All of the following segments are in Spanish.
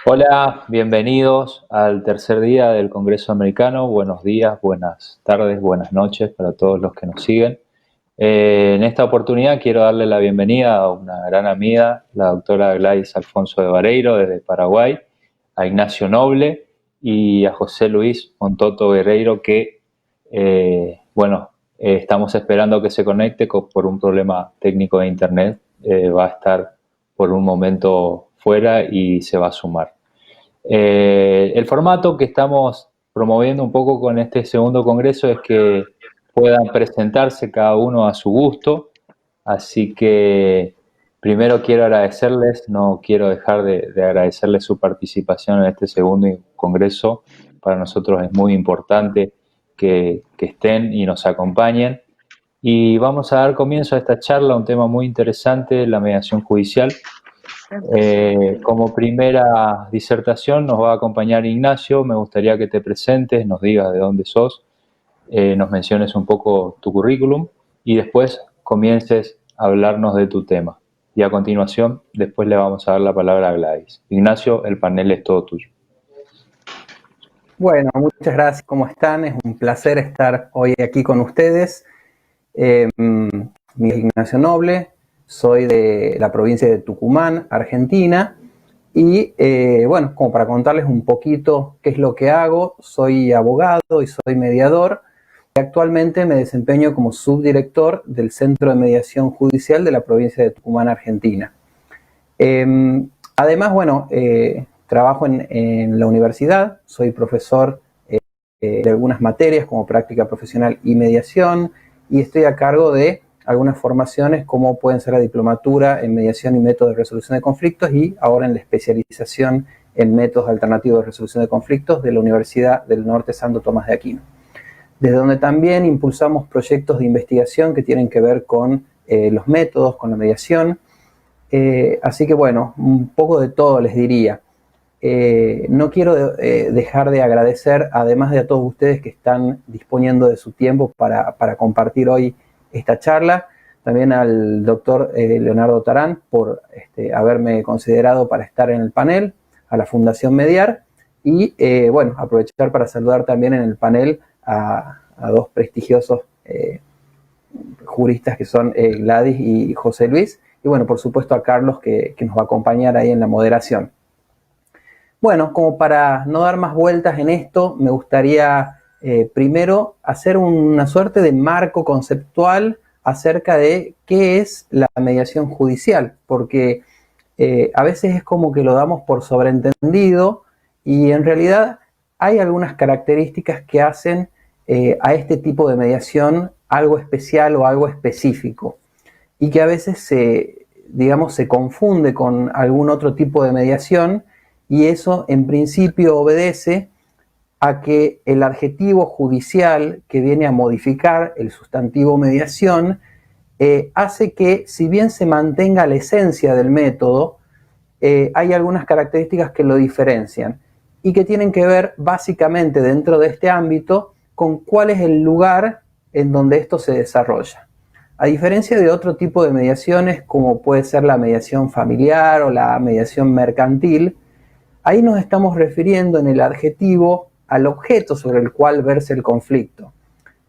Hola, bienvenidos al tercer día del Congreso Americano. Buenos días, buenas tardes, buenas noches para todos los que nos siguen. En esta oportunidad quiero darle la bienvenida a una gran amiga, la doctora Gladys Alfonso de Vareiro desde Paraguay, a Ignacio Noble y a José Luis Montoto Guerreiro que, estamos esperando que se conecte por un problema técnico de internet. Va a estar por un momento fuera y se va a sumar. El formato que estamos promoviendo un poco con este segundo congreso es que puedan presentarse cada uno a su gusto, así que primero quiero agradecerles, no quiero dejar de agradecerles su participación en este segundo congreso. Para nosotros es muy importante que estén y nos acompañen. Y vamos a dar comienzo a esta charla, un tema muy interesante, la mediación judicial. Como primera disertación nos va a acompañar Ignacio. Me gustaría que te presentes, nos digas de dónde sos, nos menciones un poco tu currículum y después comiences a hablarnos de tu tema. Y a continuación, después le vamos a dar la palabra a Gladys. Ignacio, el panel es todo tuyo. Bueno, muchas gracias. ¿Cómo están? Es un placer estar hoy aquí con ustedes. Mi nombre es Ignacio Noble, soy de la provincia de Tucumán, Argentina. Y bueno, como para contarles un poquito qué es lo que hago, soy abogado y soy mediador. Y actualmente me desempeño como subdirector del Centro de Mediación Judicial de la provincia de Tucumán, Argentina. Además, bueno, trabajo en la universidad, soy profesor de algunas materias como práctica profesional y mediación, y estoy a cargo de algunas formaciones como pueden ser la diplomatura en mediación y métodos de resolución de conflictos y ahora en la especialización en métodos alternativos de resolución de conflictos de la Universidad del Norte Santo Tomás de Aquino. Desde donde también impulsamos proyectos de investigación que tienen que ver con los métodos, con la mediación. Así que bueno, un poco de todo les diría. No quiero dejar de agradecer, además de a todos ustedes que están disponiendo de su tiempo para compartir hoy esta charla, también al doctor Leonardo Tarán por haberme considerado para estar en el panel, a la Fundación Mediar, y bueno, aprovechar para saludar también en el panel a dos prestigiosos juristas que son Gladys y José Luis, y bueno, por supuesto a Carlos que nos va a acompañar ahí en la moderación. Bueno, como para no dar más vueltas en esto, me gustaría primero hacer una suerte de marco conceptual acerca de qué es la mediación judicial, porque a veces es como que lo damos por sobreentendido y en realidad hay algunas características que hacen a este tipo de mediación algo especial o algo específico y que a veces se confunde con algún otro tipo de mediación, y eso en principio obedece a que el adjetivo judicial que viene a modificar el sustantivo mediación hace que, si bien se mantenga la esencia del método, hay algunas características que lo diferencian y que tienen que ver básicamente dentro de este ámbito con cuál es el lugar en donde esto se desarrolla. A diferencia de otro tipo de mediaciones como puede ser la mediación familiar o la mediación mercantil, ahí nos estamos refiriendo en el adjetivo al objeto sobre el cual verse el conflicto.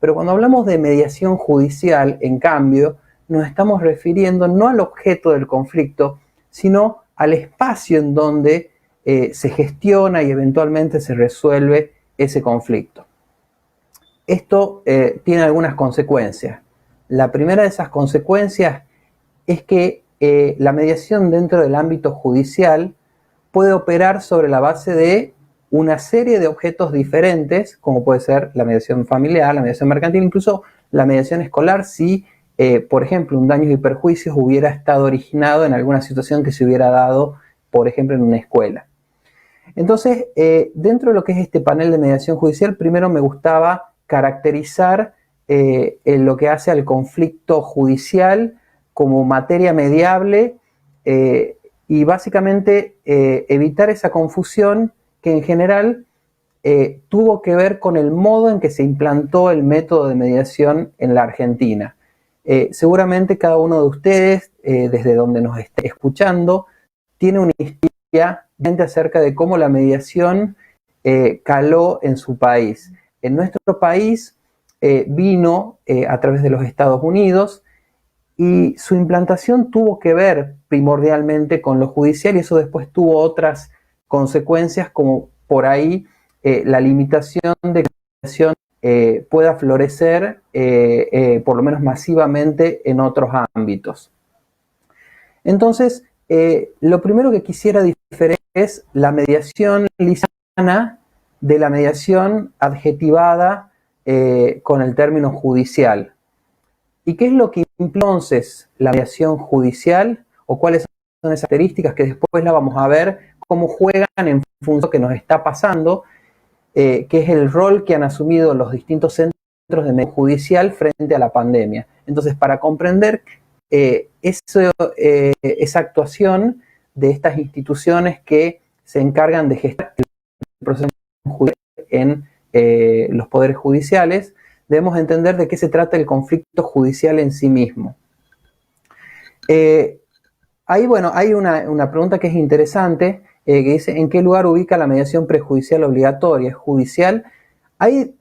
Pero cuando hablamos de mediación judicial, en cambio, nos estamos refiriendo no al objeto del conflicto, sino al espacio en donde se gestiona y eventualmente se resuelve ese conflicto. Esto tiene algunas consecuencias. La primera de esas consecuencias es que la mediación dentro del ámbito judicial puede operar sobre la base de una serie de objetos diferentes, como puede ser la mediación familiar, la mediación mercantil, incluso la mediación escolar, si, por ejemplo, un daños y perjuicios hubiera estado originado en alguna situación que se hubiera dado, por ejemplo, en una escuela. Entonces, dentro de lo que es este panel de mediación judicial, primero me gustaba caracterizar lo que hace al conflicto judicial como materia mediable, y básicamente evitar esa confusión que en general tuvo que ver con el modo en que se implantó el método de mediación en la Argentina. Seguramente cada uno de ustedes, desde donde nos esté escuchando, tiene una historia acerca de cómo la mediación caló en su país. En nuestro país vino a través de los Estados Unidos y su implantación tuvo que ver primordialmente con lo judicial y eso después tuvo otras consecuencias como por ahí la limitación de que la mediación pueda florecer por lo menos masivamente en otros ámbitos. Entonces, lo primero que quisiera diferenciar es la mediación lisana de la mediación adjetivada con el término judicial. ¿Y qué es lo que entonces la mediación judicial o cuáles son esas características que después la vamos a ver cómo juegan en función de lo que nos está pasando, que es el rol que han asumido los distintos centros de mediación judicial frente a la pandemia? Entonces, para comprender esa actuación de estas instituciones que se encargan de gestar el proceso judicial en los poderes judiciales, debemos entender de qué se trata el conflicto judicial en sí mismo. Ahí, bueno, hay una pregunta que es interesante, que dice, ¿en qué lugar ubica la mediación prejudicial obligatoria? ¿Es judicial? Hay,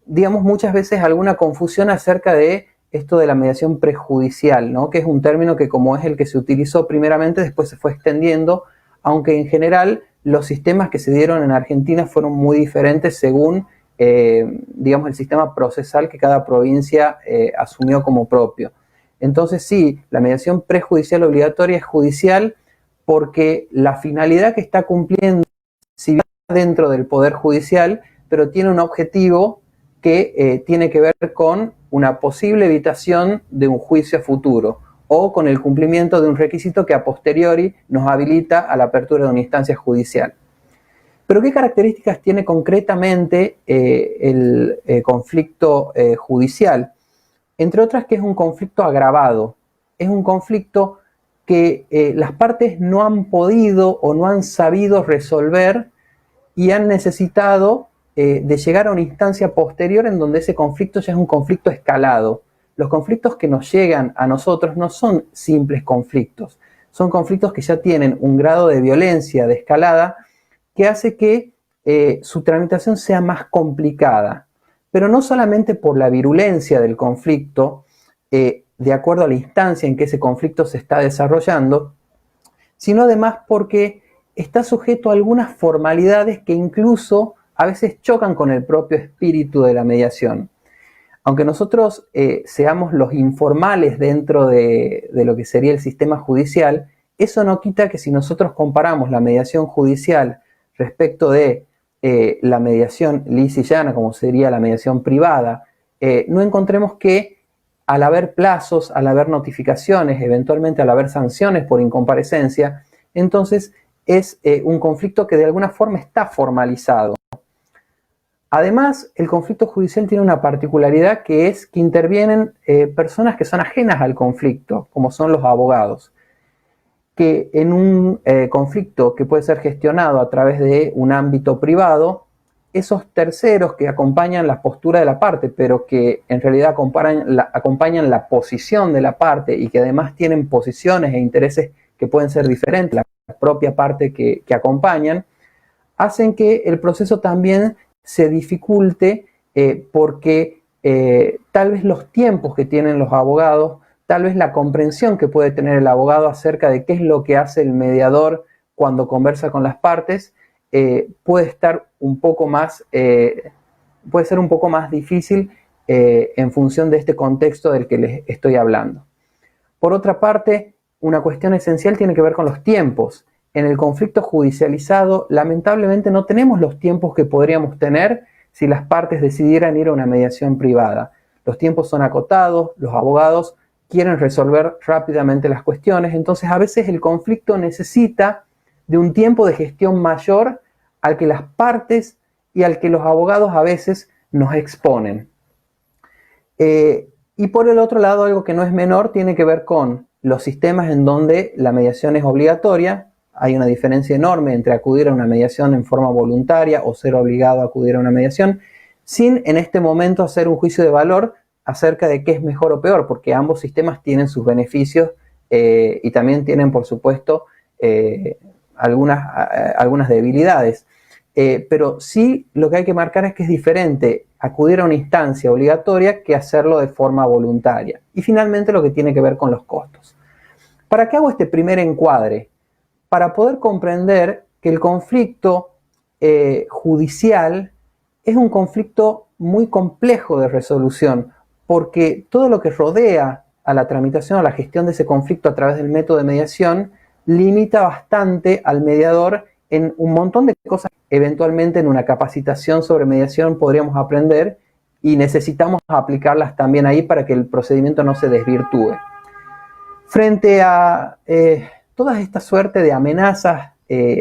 digamos, muchas veces alguna confusión acerca de esto de la mediación prejudicial, ¿no? Que es un término que, como es el que se utilizó primeramente, después se fue extendiendo, aunque en general los sistemas que se dieron en Argentina fueron muy diferentes según digamos, el sistema procesal que cada provincia asumió como propio. Entonces sí, la mediación prejudicial obligatoria es judicial porque la finalidad que está cumpliendo, si bien dentro del Poder Judicial, pero tiene un objetivo que tiene que ver con una posible evitación de un juicio a futuro o con el cumplimiento de un requisito que a posteriori nos habilita a la apertura de una instancia judicial. Pero ¿qué características tiene concretamente el conflicto judicial? Entre otras que es un conflicto agravado. Es un conflicto que las partes no han podido o no han sabido resolver y han necesitado de llegar a una instancia posterior en donde ese conflicto ya es un conflicto escalado. Los conflictos que nos llegan a nosotros no son simples conflictos. Son conflictos que ya tienen un grado de violencia, de escalada, que hace que su tramitación sea más complicada, pero no solamente por la virulencia del conflicto, de acuerdo a la instancia en que ese conflicto se está desarrollando, sino además porque está sujeto a algunas formalidades que incluso a veces chocan con el propio espíritu de la mediación. Aunque nosotros seamos los informales dentro de lo que sería el sistema judicial, eso no quita que si nosotros comparamos la mediación judicial respecto de la mediación lisa y llana, como sería la mediación privada, no encontremos que al haber plazos, al haber notificaciones, eventualmente al haber sanciones por incomparecencia, entonces es un conflicto que de alguna forma está formalizado. Además, el conflicto judicial tiene una particularidad que es que intervienen personas que son ajenas al conflicto, como son los abogados, que en un conflicto que puede ser gestionado a través de un ámbito privado, esos terceros que acompañan la postura de la parte, pero que en realidad acompañan la posición de la parte y que además tienen posiciones e intereses que pueden ser diferentes a la propia parte que acompañan, hacen que el proceso también se dificulte porque tal vez los tiempos que tienen los abogados, tal vez la comprensión que puede tener el abogado acerca de qué es lo que hace el mediador cuando conversa con las partes, puede estar un poco más, puede ser un poco más difícil en función de este contexto del que les estoy hablando. Por otra parte, una cuestión esencial tiene que ver con los tiempos. En el conflicto judicializado, lamentablemente no tenemos los tiempos que podríamos tener si las partes decidieran ir a una mediación privada. Los tiempos son acotados, los abogados quieren resolver rápidamente las cuestiones, entonces a veces el conflicto necesita de un tiempo de gestión mayor al que las partes y al que los abogados a veces nos exponen. Y por el otro lado, algo que no es menor tiene que ver con los sistemas en donde la mediación es obligatoria. Hay una diferencia enorme entre acudir a una mediación en forma voluntaria o ser obligado a acudir a una mediación, sin en este momento hacer un juicio de valor acerca de qué es mejor o peor, porque ambos sistemas tienen sus beneficios y también tienen, por supuesto, algunas debilidades. Pero sí lo que hay que marcar es que es diferente acudir a una instancia obligatoria que hacerlo de forma voluntaria. Y finalmente lo que tiene que ver con los costos. ¿Para qué hago este primer encuadre? Para poder comprender que el conflicto judicial es un conflicto muy complejo de resolución, porque todo lo que rodea a la tramitación, a la gestión de ese conflicto a través del método de mediación, limita bastante al mediador en un montón de cosas que eventualmente en una capacitación sobre mediación podríamos aprender y necesitamos aplicarlas también ahí para que el procedimiento no se desvirtúe. Frente a toda esta suerte de amenazas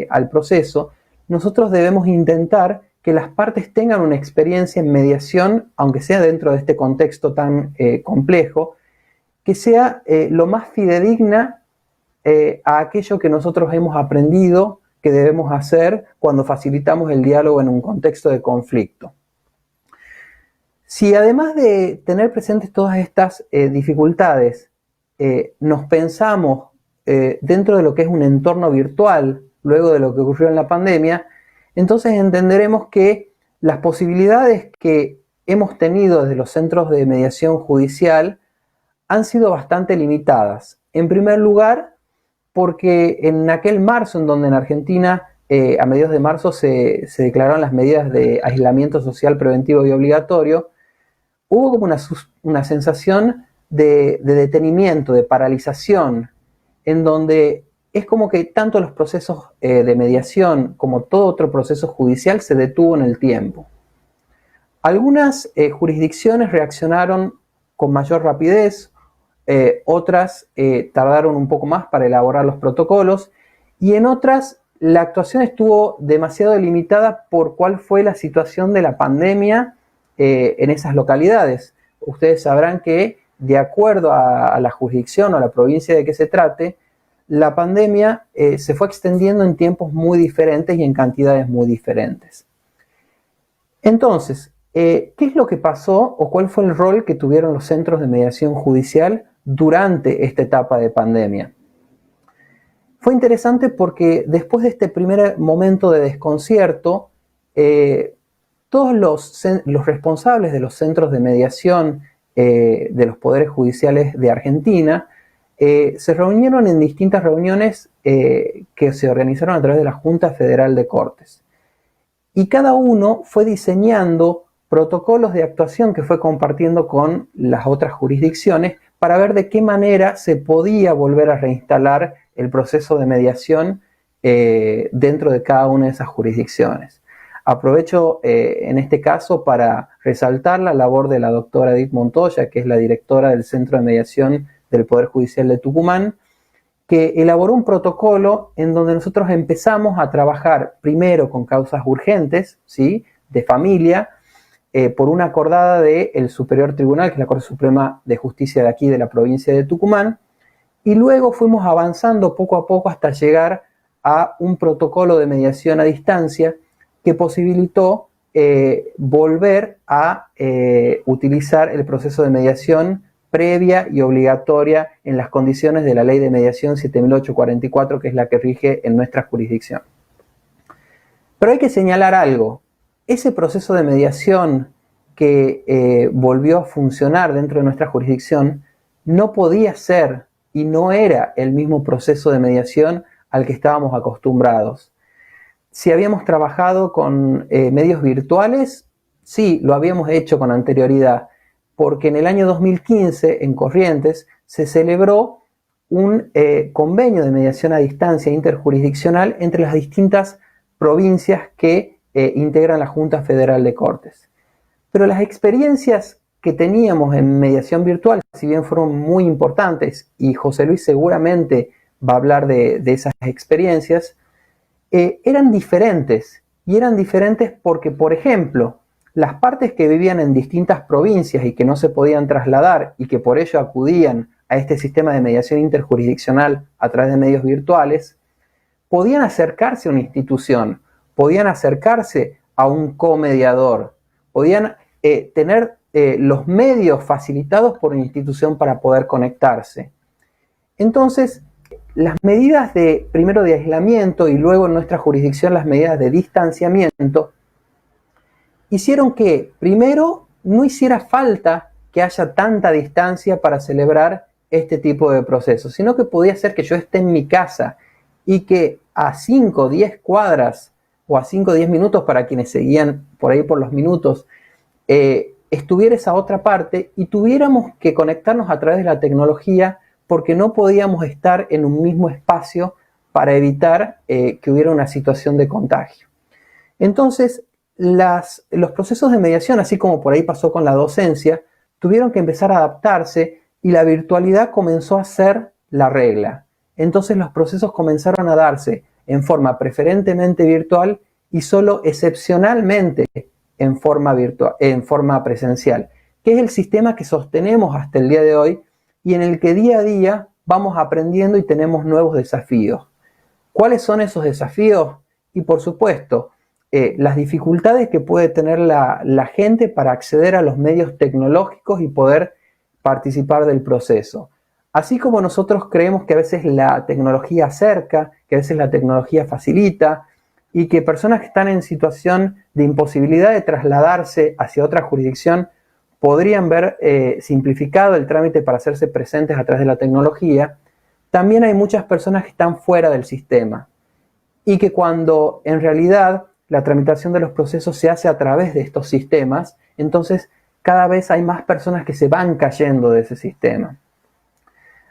al proceso, nosotros debemos intentar que las partes tengan una experiencia en mediación, aunque sea dentro de este contexto tan complejo, que sea lo más fidedigna a aquello que nosotros hemos aprendido que debemos hacer cuando facilitamos el diálogo en un contexto de conflicto. Si además de tener presentes todas estas dificultades, nos pensamos dentro de lo que es un entorno virtual, luego de lo que ocurrió en la pandemia, entonces entenderemos que las posibilidades que hemos tenido desde los centros de mediación judicial han sido bastante limitadas. En primer lugar, porque en aquel marzo en donde en Argentina, a mediados de marzo, se declararon las medidas de aislamiento social preventivo y obligatorio, hubo como una sensación de detenimiento, de paralización, en donde es como que tanto los procesos de mediación como todo otro proceso judicial se detuvo en el tiempo. Algunas jurisdicciones reaccionaron con mayor rapidez, otras tardaron un poco más para elaborar los protocolos y en otras la actuación estuvo demasiado limitada por cuál fue la situación de la pandemia en esas localidades. Ustedes sabrán que de acuerdo a la jurisdicción o a la provincia de que se trate, la pandemia se fue extendiendo en tiempos muy diferentes y en cantidades muy diferentes. Entonces, ¿qué es lo que pasó o cuál fue el rol que tuvieron los centros de mediación judicial durante esta etapa de pandemia? Fue interesante porque después de este primer momento de desconcierto, todos los responsables de los centros de mediación de los poderes judiciales de Argentina se reunieron en distintas reuniones que se organizaron a través de la Junta Federal de Cortes. Y cada uno fue diseñando protocolos de actuación que fue compartiendo con las otras jurisdicciones para ver de qué manera se podía volver a reinstalar el proceso de mediación dentro de cada una de esas jurisdicciones. Aprovecho en este caso para resaltar la labor de la doctora Edith Montoya, que es la directora del Centro de Mediación del Poder Judicial de Tucumán, que elaboró un protocolo en donde nosotros empezamos a trabajar primero con causas urgentes, ¿sí?, de familia, por una acordada del Superior Tribunal, que es la Corte Suprema de Justicia de aquí, de la provincia de Tucumán, y luego fuimos avanzando poco a poco hasta llegar a un protocolo de mediación a distancia que posibilitó volver a utilizar el proceso de mediación previa y obligatoria en las condiciones de la Ley de Mediación 7844, que es la que rige en nuestra jurisdicción. Pero hay que señalar algo. Ese proceso de mediación que volvió a funcionar dentro de nuestra jurisdicción no podía ser y no era el mismo proceso de mediación al que estábamos acostumbrados. Si habíamos trabajado con medios virtuales, sí, lo habíamos hecho con anterioridad, porque en el año 2015, en Corrientes, se celebró un convenio de mediación a distancia interjurisdiccional entre las distintas provincias que integran la Junta Federal de Cortes. Pero las experiencias que teníamos en mediación virtual, si bien fueron muy importantes, y José Luis seguramente va a hablar de esas experiencias, eran diferentes. Y eran diferentes porque, por ejemplo, las partes que vivían en distintas provincias y que no se podían trasladar y que por ello acudían a este sistema de mediación interjurisdiccional a través de medios virtuales, podían acercarse a una institución, podían acercarse a un comediador, podían tener los medios facilitados por una institución para poder conectarse. Entonces, las medidas primero de aislamiento y luego en nuestra jurisdicción las medidas de distanciamiento, hicieron que primero no hiciera falta que haya tanta distancia para celebrar este tipo de procesos, sino que podía ser que yo esté en mi casa y que a 5 o 10 cuadras o a 5 o 10 minutos para quienes seguían por ahí por los minutos, estuviera esa otra parte y tuviéramos que conectarnos a través de la tecnología porque no podíamos estar en un mismo espacio para evitar que hubiera una situación de contagio. Entonces, los procesos de mediación, así como por ahí pasó con la docencia, tuvieron que empezar a adaptarse y la virtualidad comenzó a ser la regla. Entonces los procesos comenzaron a darse en forma preferentemente virtual y solo excepcionalmente en forma presencial, que es el sistema que sostenemos hasta el día de hoy y en el que día a día vamos aprendiendo y tenemos nuevos desafíos. ¿Cuáles son esos desafíos? Y por supuesto, las dificultades que puede tener la gente para acceder a los medios tecnológicos y poder participar del proceso. Así como nosotros creemos que a veces la tecnología acerca, que a veces la tecnología facilita, y que personas que están en situación de imposibilidad de trasladarse hacia otra jurisdicción podrían ver simplificado el trámite para hacerse presentes a través de la tecnología, también hay muchas personas que están fuera del sistema y que cuando en realidad la tramitación de los procesos se hace a través de estos sistemas, entonces cada vez hay más personas que se van cayendo de ese sistema.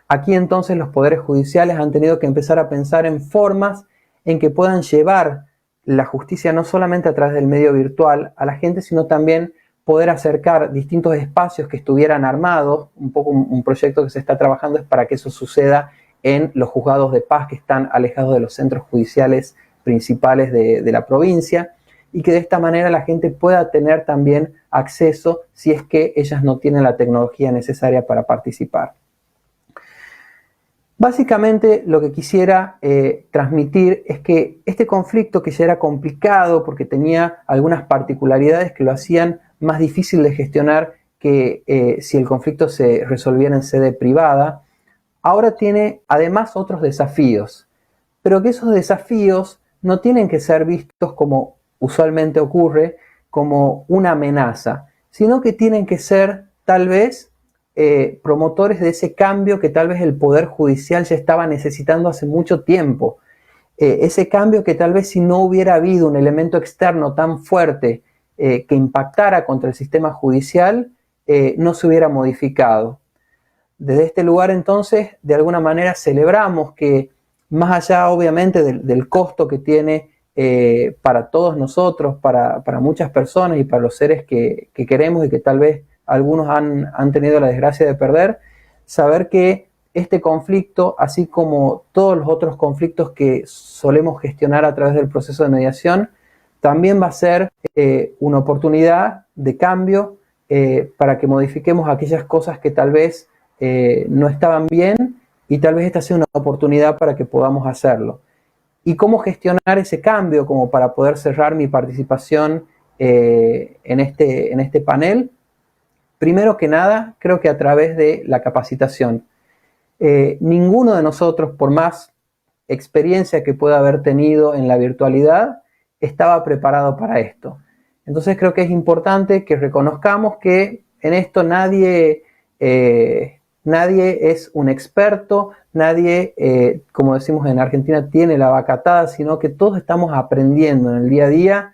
Aquí entonces los poderes judiciales han tenido que empezar a pensar en formas en que puedan llevar la justicia no solamente a través del medio virtual a la gente, sino también poder acercar distintos espacios que estuvieran armados. Un poco un proyecto que se está trabajando es para que eso suceda en los juzgados de paz que están alejados de los centros judiciales principales de la provincia y que de esta manera la gente pueda tener también acceso si es que ellas no tienen la tecnología necesaria para participar. Básicamente lo que quisiera transmitir es que este conflicto, que ya era complicado porque tenía algunas particularidades que lo hacían más difícil de gestionar que si el conflicto se resolviera en sede privada, ahora tiene además otros desafíos, pero que esos desafíos no tienen que ser vistos como usualmente ocurre, como una amenaza, sino que tienen que ser tal vez promotores de ese cambio que tal vez el Poder Judicial ya estaba necesitando hace mucho tiempo. Ese cambio que tal vez si no hubiera habido un elemento externo tan fuerte que impactara contra el sistema judicial, no se hubiera modificado. Desde este lugar entonces, de alguna manera celebramos que más allá obviamente del costo que tiene para todos nosotros, para muchas personas y para los seres que queremos y que tal vez algunos han tenido la desgracia de perder, saber que este conflicto, así como todos los otros conflictos que solemos gestionar a través del proceso de mediación, también va a ser una oportunidad de cambio para que modifiquemos aquellas cosas que tal vez no estaban bien y tal vez esta sea una oportunidad para que podamos hacerlo. ¿Y cómo gestionar ese cambio como para poder cerrar mi participación en este panel? Primero que nada, creo que a través de la capacitación. Ninguno de nosotros, por más experiencia que pueda haber tenido en la virtualidad, estaba preparado para esto. Entonces creo que es importante que reconozcamos que en esto nadie es un experto, nadie, como decimos en Argentina, tiene la vaca atada, sino que todos estamos aprendiendo en el día a día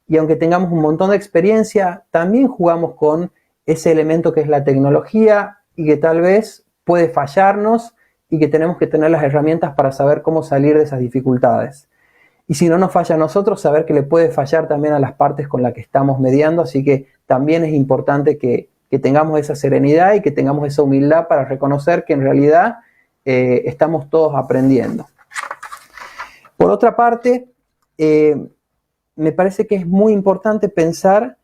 y aunque tengamos un montón de experiencia, también jugamos con ese elemento que es la tecnología y que tal vez puede fallarnos y que tenemos que tener las herramientas para saber cómo salir de esas dificultades. Y si no nos falla a nosotros, saber que le puede fallar también a las partes con las que estamos mediando, así que también es importante que tengamos esa serenidad y que tengamos esa humildad para reconocer que en realidad estamos todos aprendiendo. Por otra parte, me parece que es muy importante pensar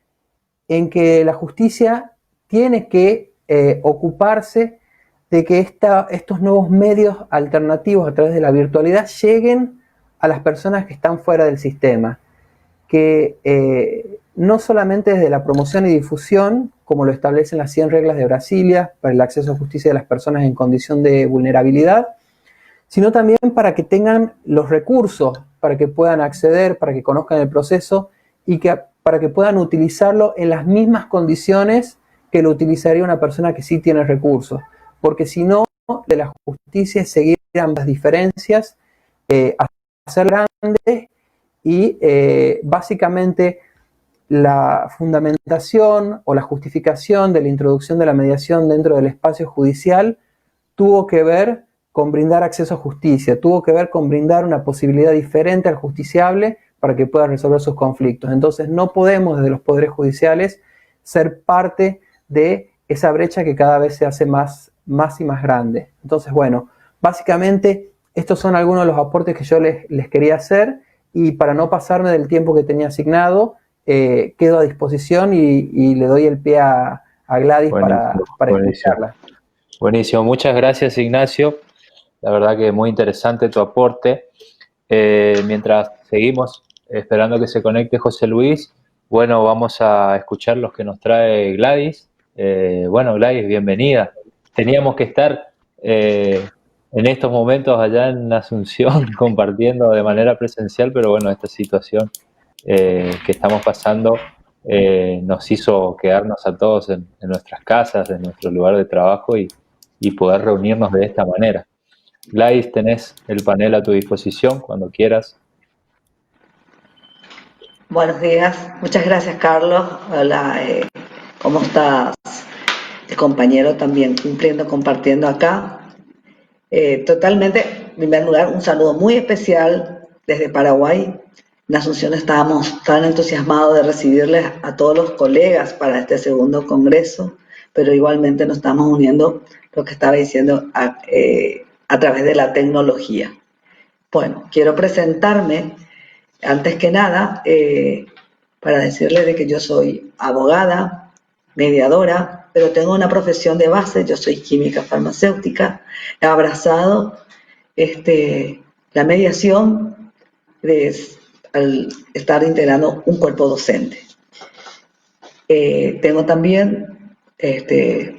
en que la justicia tiene que ocuparse de que estos nuevos medios alternativos a través de la virtualidad lleguen a las personas que están fuera del sistema, que no solamente desde la promoción y difusión, como lo establecen las 100 reglas de Brasilia para el acceso a justicia de las personas en condición de vulnerabilidad, sino también para que tengan los recursos, para que puedan acceder, para que conozcan el proceso y para que puedan utilizarlo en las mismas condiciones que lo utilizaría una persona que sí tiene recursos. Porque si no, de la justicia es seguir ambas diferencias, hacer grandes y básicamente la fundamentación o la justificación de la introducción de la mediación dentro del espacio judicial tuvo que ver con brindar acceso a justicia, tuvo que ver con brindar una posibilidad diferente al justiciable para que pueda resolver sus conflictos. Entonces no podemos desde los poderes judiciales ser parte de esa brecha que cada vez se hace más y más grande. Entonces, bueno, básicamente estos son algunos de los aportes que yo les quería hacer, y para no pasarme del tiempo que tenía asignado, quedo a disposición y le doy el pie a Gladys Buenísimo, para buenísimo. escucharla. Buenísimo, muchas gracias, Ignacio. La verdad que muy interesante tu aporte. Mientras seguimos esperando que se conecte José Luis, bueno, vamos a escuchar los que nos trae Gladys. Bueno, Gladys, bienvenida. Teníamos que estar en estos momentos allá en Asunción compartiendo de manera presencial, pero bueno, esta situación que estamos pasando nos hizo quedarnos a todos en nuestras casas, en nuestro lugar de trabajo y poder reunirnos de esta manera. Gladys, tenés el panel a tu disposición cuando quieras. Buenos días, muchas gracias Carlos. Hola, ¿cómo estás? El compañero también cumpliendo, compartiendo acá. Totalmente, en primer lugar, un saludo muy especial desde Paraguay. En Asunción estábamos tan entusiasmados de recibirles a todos los colegas para este segundo congreso, pero igualmente nos estamos uniendo, lo que estaba diciendo, a través de la tecnología. Bueno, quiero presentarme. Antes que nada, para decirles de que yo soy abogada, mediadora, pero tengo una profesión de base, yo soy química farmacéutica, he abrazado la mediación al estar integrando un cuerpo docente. Tengo también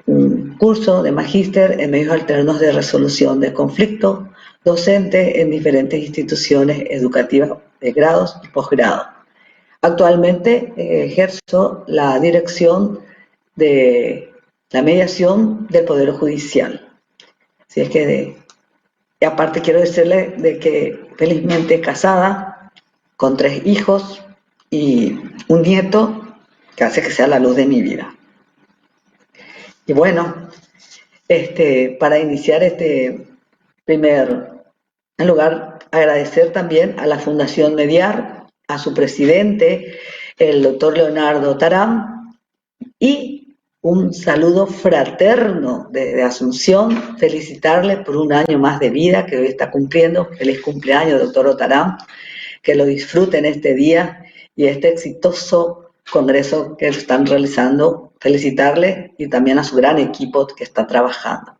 un curso de magíster en medios alternos de resolución de conflictos, docente en diferentes instituciones educativas de grados y posgrados. Actualmente ejerzo la dirección de la mediación del Poder Judicial. Así es que, y aparte quiero decirle de que felizmente casada, con 3 hijos y un nieto, que hace que sea la luz de mi vida. Y bueno, para iniciar en lugar, agradecer también a la Fundación Mediar, a su presidente, el doctor Leonardo Tarán, y un saludo fraterno desde Asunción, felicitarle por un año más de vida que hoy está cumpliendo. Feliz cumpleaños, doctor Otarán, que lo disfruten este día y este exitoso congreso que están realizando. Felicitarle y también a su gran equipo que está trabajando.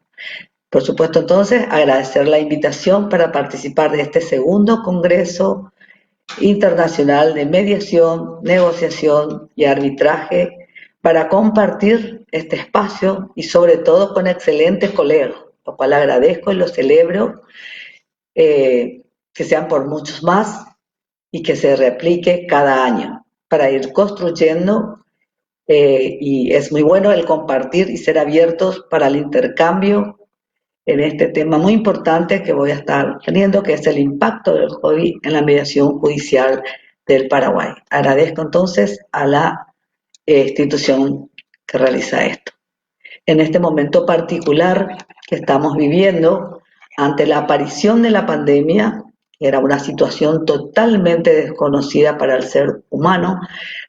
Por supuesto, entonces, agradecer la invitación para participar de este segundo Congreso Internacional de Mediación, Negociación y Arbitraje para compartir este espacio y sobre todo con excelentes colegas, lo cual agradezco y lo celebro, que sean por muchos más y que se replique cada año para ir construyendo. Y es muy bueno el compartir y ser abiertos para el intercambio en este tema muy importante que voy a estar teniendo, que es el impacto del COVID en la mediación judicial del Paraguay. Agradezco entonces a la institución que realiza esto. En este momento particular que estamos viviendo, ante la aparición de la pandemia, que era una situación totalmente desconocida para el ser humano,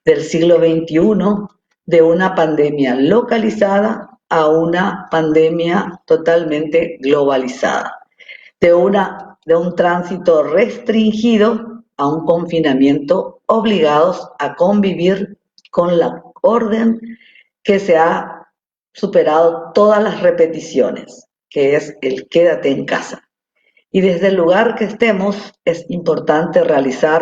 del siglo XXI, de una pandemia localizada a una pandemia totalmente globalizada, de un tránsito restringido a un confinamiento, obligados a convivir con la orden que se ha superado todas las repeticiones, que es el quédate en casa. Y desde el lugar que estemos es importante realizar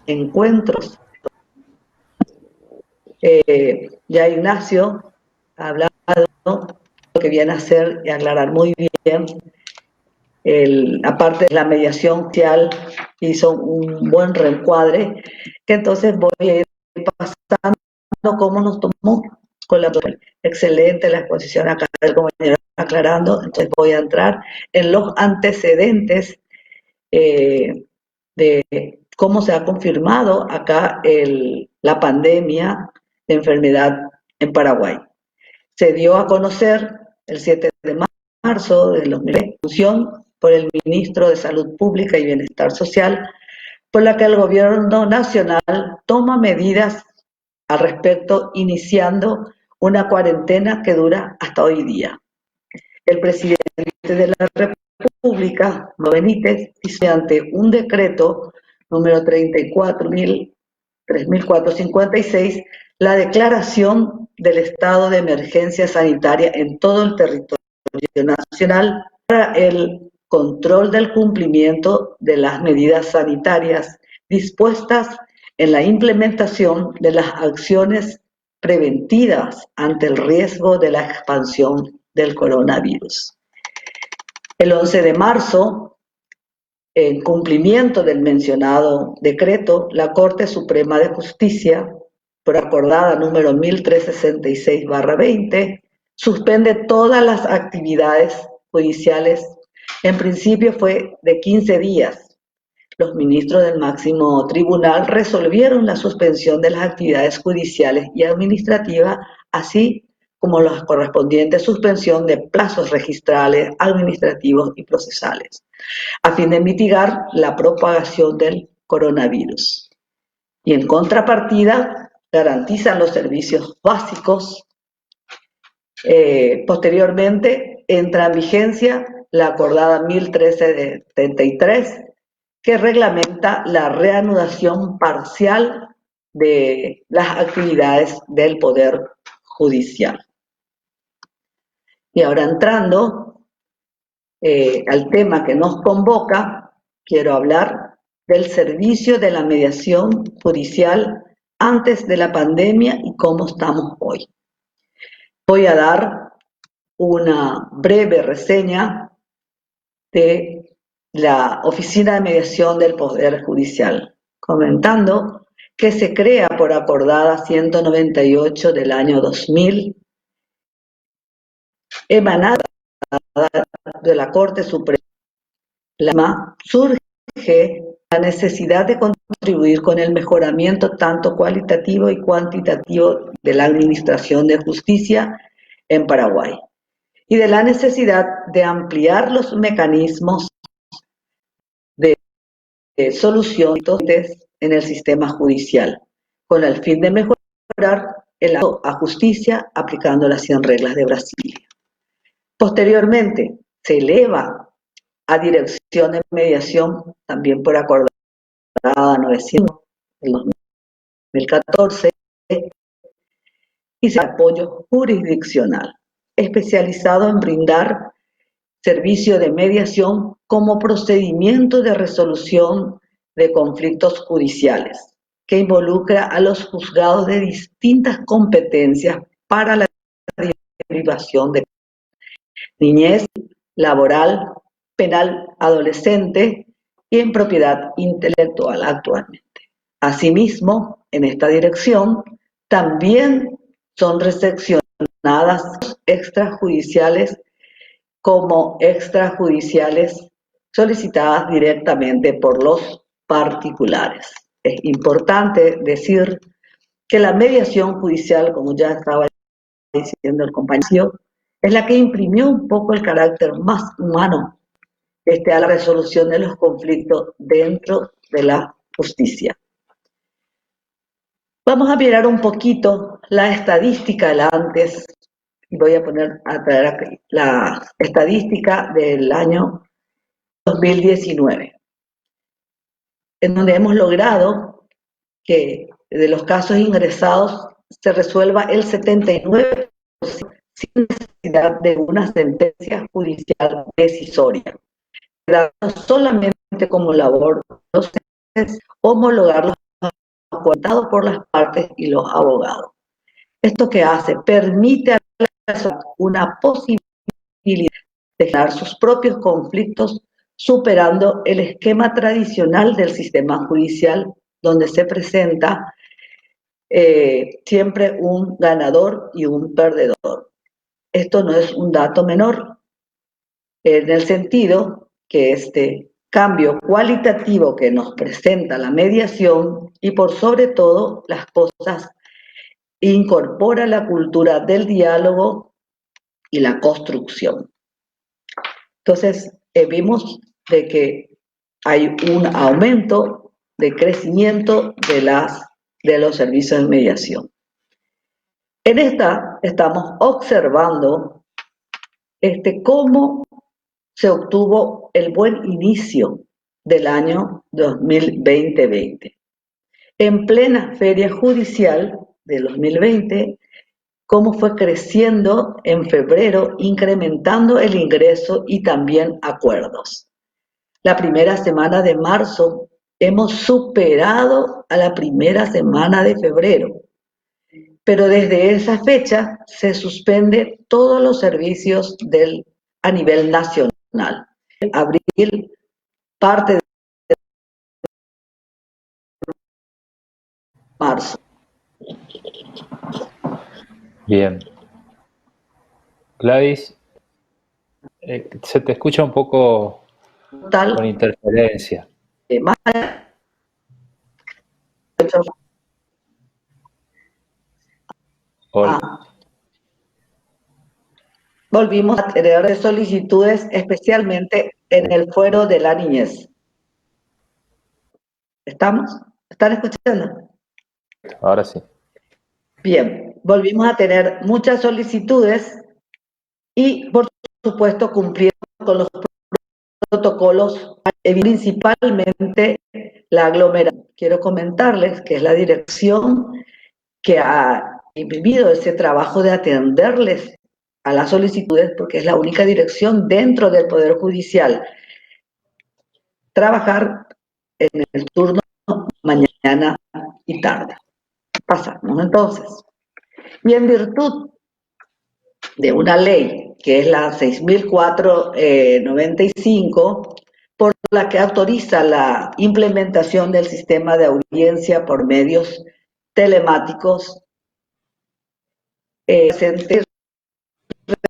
encuentros. Ya Ignacio hablado, lo que viene a hacer y aclarar muy bien. Aparte de la mediación social, hizo un buen reencuadre, que entonces voy a ir pasando cómo nos tomó con la excelente la exposición acá del compañero aclarando, entonces voy a entrar en los antecedentes de cómo se ha confirmado acá la pandemia de enfermedad en Paraguay. Se dio a conocer el 7 de marzo de 2020 por el ministro de Salud Pública y Bienestar Social, por la que el gobierno nacional toma medidas al respecto, iniciando una cuarentena que dura hasta hoy día. El presidente de la República, Benítez, hizo ante un decreto número 3456 la declaración del estado de emergencia sanitaria en todo el territorio nacional para el control del cumplimiento de las medidas sanitarias dispuestas en la implementación de las acciones preventivas ante el riesgo de la expansión del coronavirus. El 11 de marzo, en cumplimiento del mencionado decreto, la Corte Suprema de Justicia, por acordada número 1366/20, suspende todas las actividades judiciales. En principio fue de 15 días. Los ministros del máximo tribunal resolvieron la suspensión de las actividades judiciales y administrativas, así como la correspondiente suspensión de plazos registrales, administrativos y procesales, a fin de mitigar la propagación del coronavirus. Y en contrapartida, garantizan los servicios básicos. Posteriormente, entra en vigencia la acordada 1013/73, que reglamenta la reanudación parcial de las actividades del Poder Judicial. Y ahora entrando al tema que nos convoca, quiero hablar del servicio de la mediación judicial antes de la pandemia y cómo estamos hoy. Voy a dar una breve reseña de la Oficina de Mediación del Poder Judicial, comentando que se crea por acordada 198 del año 2000, emanada de la Corte Suprema. Surge la necesidad de contribuir con el mejoramiento tanto cualitativo y cuantitativo de la administración de justicia en Paraguay y de la necesidad de ampliar los mecanismos de solución en el sistema judicial, con el fin de mejorar el acceso a justicia aplicando las 100 reglas de Brasilia. Posteriormente, se eleva a Dirección de Mediación, también por acordada 900 del 2014, y se apoyo jurisdiccional, especializado en brindar servicio de mediación como procedimiento de resolución de conflictos judiciales, que involucra a los juzgados de distintas competencias para la derivación de niñez, laboral, penal adolescente y en propiedad intelectual actualmente. Asimismo, en esta dirección también son recepcionadas extrajudiciales como extrajudiciales solicitadas directamente por los particulares. Es importante decir que la mediación judicial, como ya estaba diciendo el compañero, es la que imprimió un poco el carácter más humano a la resolución de los conflictos dentro de la justicia. Vamos a mirar un poquito la estadística del antes. Voy a traer aquí la estadística del año 2019, en donde hemos logrado que de los casos ingresados se resuelva el 79% sin necesidad de una sentencia judicial decisoria, quedando solamente como labor docentes homologar los acordados por las partes y los abogados. ¿Esto qué hace? Permite a una posibilidad de generar sus propios conflictos, superando el esquema tradicional del sistema judicial, donde se presenta siempre un ganador y un perdedor. Esto no es un dato menor, en el sentido que este cambio cualitativo que nos presenta la mediación y por sobre todo las cosas incorpora la cultura del diálogo y la construcción. Entonces, vimos de que hay un aumento de crecimiento de los servicios de mediación. En esta estamos observando cómo se obtuvo el buen inicio del año 2020. En plena feria judicial del 2020, cómo fue creciendo en febrero, incrementando el ingreso y también acuerdos. La primera semana de marzo hemos superado a la primera semana de febrero, pero desde esa fecha se suspenden todos los servicios a nivel nacional. Abril, parte de marzo. Bien. Gladys, se te escucha un poco Total, con interferencia. Hola. Volvimos a tener solicitudes, especialmente en el fuero de la niñez. ¿Estamos? ¿Están escuchando? Ahora sí. Bien, volvimos a tener muchas solicitudes y, por supuesto, cumpliendo con los protocolos, principalmente la aglomeración. Quiero comentarles que es la dirección que ha imprimido ese trabajo de atenderles a las solicitudes, porque es la única dirección dentro del Poder Judicial. Trabajar en el turno mañana y tarde. Pasamos entonces. Y en virtud de una ley, que es la 6.495, por la que autoriza la implementación del sistema de audiencia por medios telemáticos, se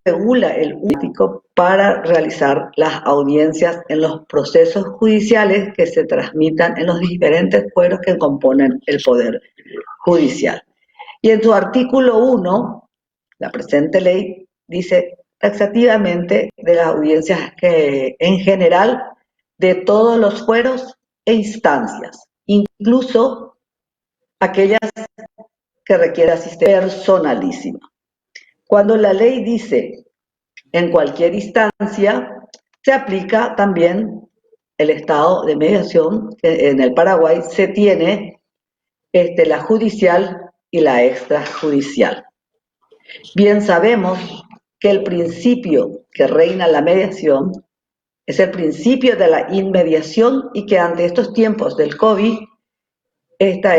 regula el único para realizar las audiencias en los procesos judiciales que se transmitan en los diferentes fueros que componen el Poder Judicial. Y en su artículo 1, la presente ley dice taxativamente de las audiencias que en general de todos los fueros e instancias, incluso aquellas que requieren asistencia personalísima. Cuando la ley dice en cualquier instancia, se aplica también el estado de mediación, que en el Paraguay se tiene la judicial y la extrajudicial. Bien sabemos que el principio que reina la mediación es el principio de la inmediación y que ante estos tiempos del COVID, esta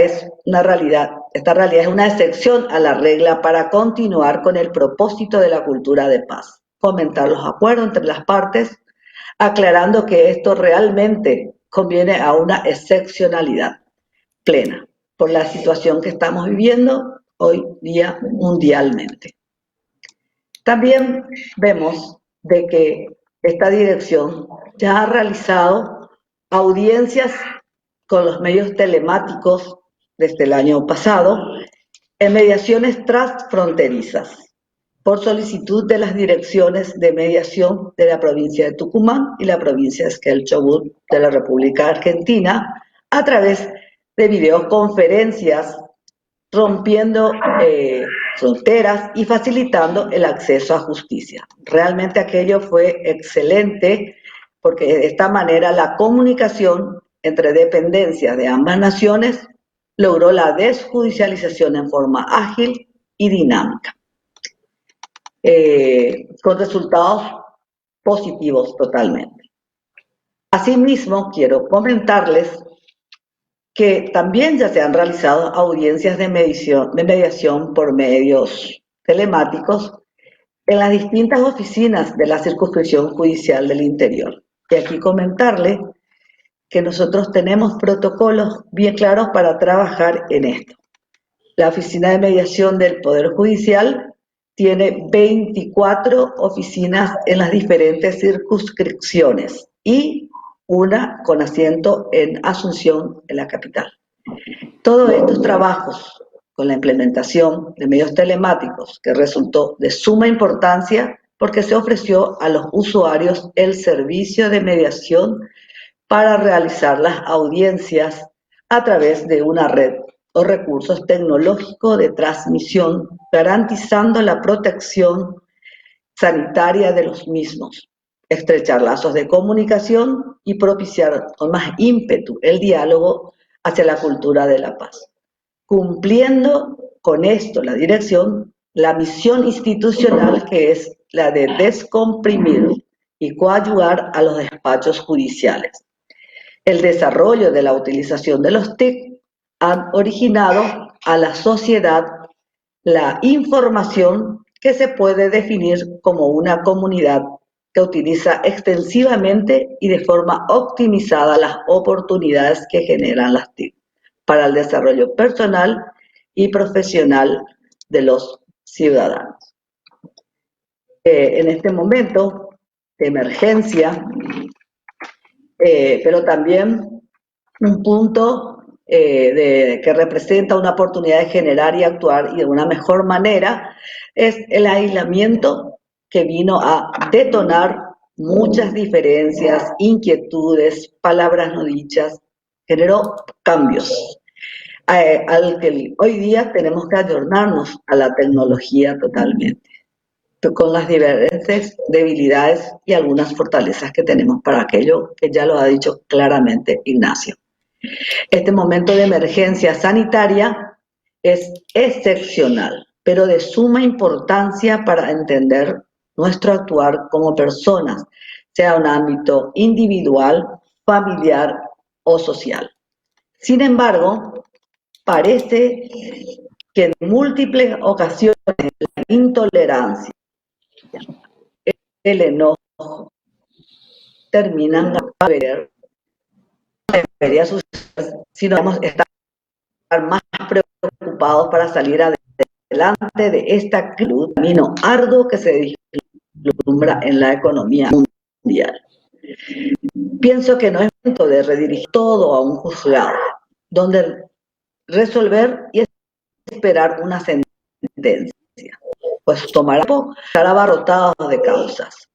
realidad es una excepción a la regla para continuar con el propósito de la cultura de paz, fomentar los acuerdos entre las partes, aclarando que esto realmente conviene a una excepcionalidad plena por la situación que estamos viviendo hoy día mundialmente. También vemos de que esta dirección ya ha realizado audiencias con los medios telemáticos desde el año pasado en mediaciones transfronterizas por solicitud de las direcciones de mediación de la provincia de Tucumán y la provincia de Esquel Chubut de la República Argentina a través de videoconferencias, rompiendo fronteras y facilitando el acceso a justicia. Realmente aquello fue excelente porque de esta manera la comunicación entre dependencias de ambas naciones logró la desjudicialización en forma ágil y dinámica, con resultados positivos totalmente. Asimismo, quiero comentarles que también ya se han realizado audiencias de mediación por medios telemáticos en las distintas oficinas de la Circunscripción Judicial del Interior. Y aquí comentarle que nosotros tenemos protocolos bien claros para trabajar en esto. La Oficina de Mediación del Poder Judicial tiene 24 oficinas en las diferentes circunscripciones y una con asiento en Asunción, en la capital. Todos estos trabajos con la implementación de medios telemáticos, que resultó de suma importancia porque se ofreció a los usuarios el servicio de mediación para realizar las audiencias a través de una red o recursos tecnológicos de transmisión, garantizando la protección sanitaria de los mismos, estrechar lazos de comunicación y propiciar con más ímpetu el diálogo hacia la cultura de la paz. Cumpliendo con esto la dirección, la misión institucional que es la de descomprimir y coadyuvar a los despachos judiciales. El desarrollo de la utilización de los TIC han originado a la sociedad la información que se puede definir como una comunidad que utiliza extensivamente y de forma optimizada las oportunidades que generan las TIC para el desarrollo personal y profesional de los ciudadanos. En este momento de emergencia, pero también un punto que representa una oportunidad de generar y actuar y de una mejor manera, es el aislamiento que vino a detonar muchas diferencias, inquietudes, palabras no dichas, generó cambios. Al que hoy día tenemos que ayornarnos a la tecnología totalmente, con las diferentes debilidades y algunas fortalezas que tenemos para aquello que ya lo ha dicho claramente Ignacio. Este momento de emergencia sanitaria es excepcional, pero de suma importancia para entender nuestro actuar como personas, sea un ámbito individual, familiar o social. Sin embargo, parece que en múltiples ocasiones la intolerancia, el enojo, terminan a ver, debería suceder si no vamos a estar más preocupados para salir adelante de esta camino arduo que se vislumbra en la economía mundial. Pienso que no es momento de redirigir todo a un juzgado, donde resolver y esperar una sentencia, pues tomará tiempo, estar abarrotados de causas.